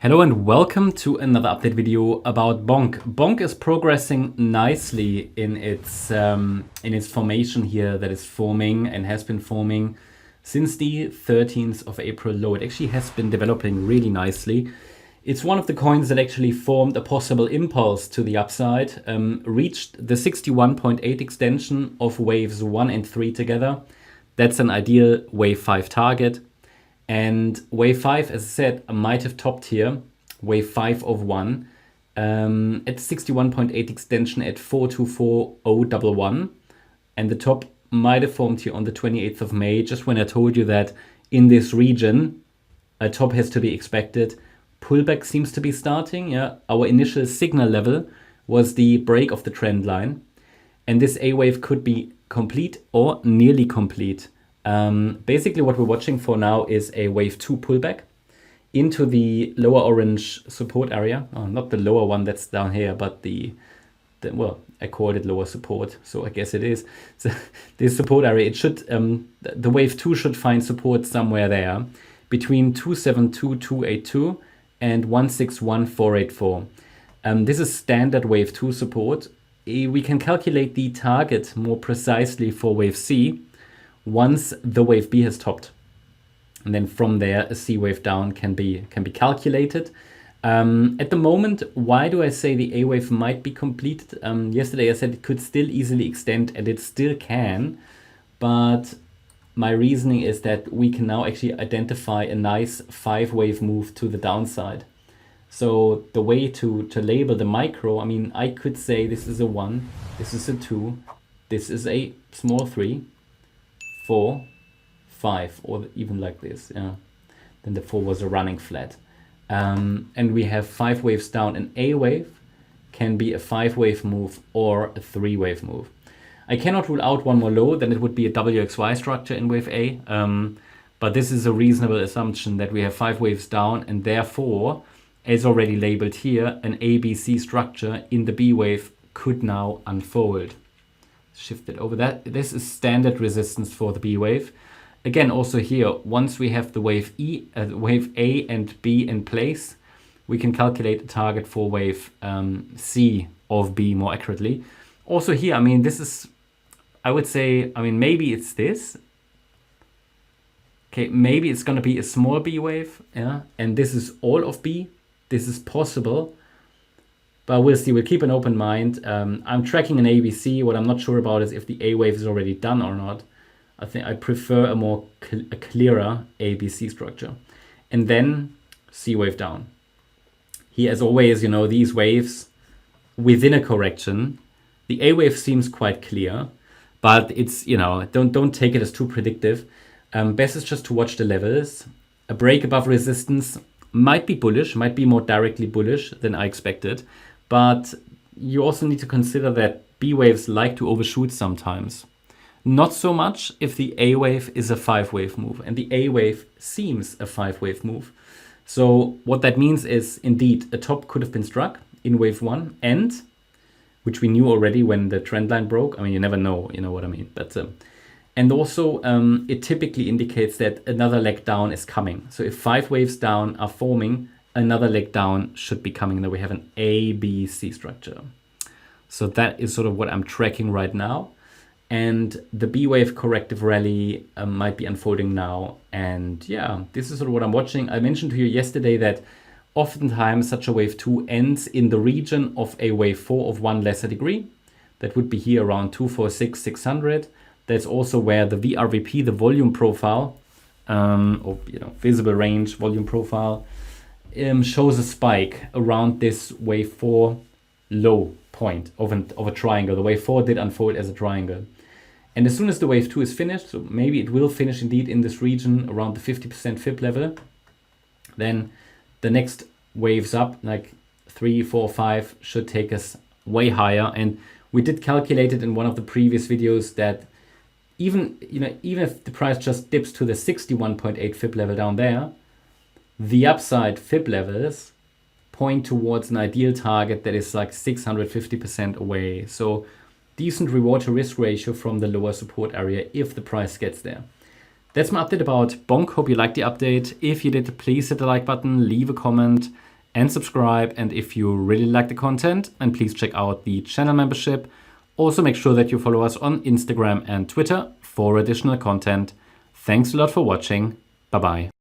Hello and welcome to another update video about Bonk. Bonk is progressing nicely in its formation here that is forming and has been forming since the 13th of April low. It actually has been developing really nicely. It's one of the coins that actually formed a possible impulse to the upside, reached the 61.8 extension of waves 1 and 3 together. That's an ideal wave 5 target. And wave 5, as I said, might have topped here, wave 5 of 1, at 61.8 extension at 424.011. And the top might have formed here on the 28th of May, just when I told you that in this region, a top has to be expected. Pullback seems to be starting. Yeah, our initial signal level was the break of the trend line. And this A wave could be complete or nearly complete. Basically what we're watching for now is a wave 2 pullback into the lower orange support area. Not the lower one that's down here, but well, I called it lower support, so I guess it is. So this support area, it should, the wave 2 should find support somewhere there between 272.282 and 161.484. This is standard wave 2 support. We can calculate the target more precisely for wave C once the wave B has topped. And then from there, a C wave down can be calculated. At the moment, why do I say the A wave might be completed? Yesterday I said it could still easily extend, and it still can. But my reasoning is that we can now actually identify a nice 5 wave move to the downside. So the way to label the micro, I mean, I could say this is a 1, this is a 2, this is a small 3, 4, 5, or even like this. Yeah. Then the 4 was a running flat. And we have 5 waves down. An A wave can be a 5 wave move or a 3 wave move. I cannot rule out one more low, then it would be a WXY structure in wave A. But this is a reasonable assumption that we have 5 waves down, and therefore, as already labeled here, an ABC structure in the B wave could now unfold. Shift it over that. This is standard resistance for the B wave. Again, also here, once we have the wave wave A and B in place, we can calculate a target for wave C of B more accurately. Also here, I mean, this is, I would say, I mean, maybe it's this. Okay, maybe it's going to be a small B wave, yeah, and this is all of B. This is possible. But we'll see. We'll keep an open mind. I'm tracking an ABC. What I'm not sure about is if the A wave is already done or not. I think I prefer a clearer ABC structure. And then C wave down. Here, as always, you know, these waves within a correction, the A wave seems quite clear, but it's, you know, don't take it as too predictive. Best is just to watch the levels. A break above resistance might be bullish, might be more directly bullish than I expected. But you also need to consider that B waves like to overshoot sometimes. Not so much if the A wave is a 5 wave move, and the A wave seems a 5 wave move. So what that means is, indeed, a top could have been struck in wave 1, and which we knew already when the trend line broke. I mean, you never know, you know what I mean. But and also it typically indicates that another leg down is coming. So if 5 waves down are forming, another leg down should be coming. Now we have an ABC structure. So that is sort of what I'm tracking right now. And the B wave corrective rally might be unfolding now. And yeah, this is sort of what I'm watching. I mentioned to you yesterday that oftentimes such a wave 2 ends in the region of a wave 4 of 1 lesser degree. That would be here around 246,600. That's also where the VRVP, the volume profile, or you know, visible range volume profile, shows a spike around this wave 4 low point of a triangle. The wave 4 did unfold as a triangle. And as soon as the wave 2 is finished, so maybe it will finish indeed in this region around the 50% fib level, then the next waves up, like 3, 4, 5, should take us way higher. And we did calculate it in one of the previous videos that even if the price just dips to the 61.8 fib level down there, the upside fib levels point towards an ideal target that is like 650% away. So decent reward to risk ratio from the lower support area if the price gets there. That's my update about Bonk. Hope you liked the update. If you did, please hit the like button, leave a comment, and subscribe. And if you really like the content, and please check out the channel membership. Also make sure that you follow us on Instagram and Twitter for additional content. Thanks a lot for watching. Bye bye.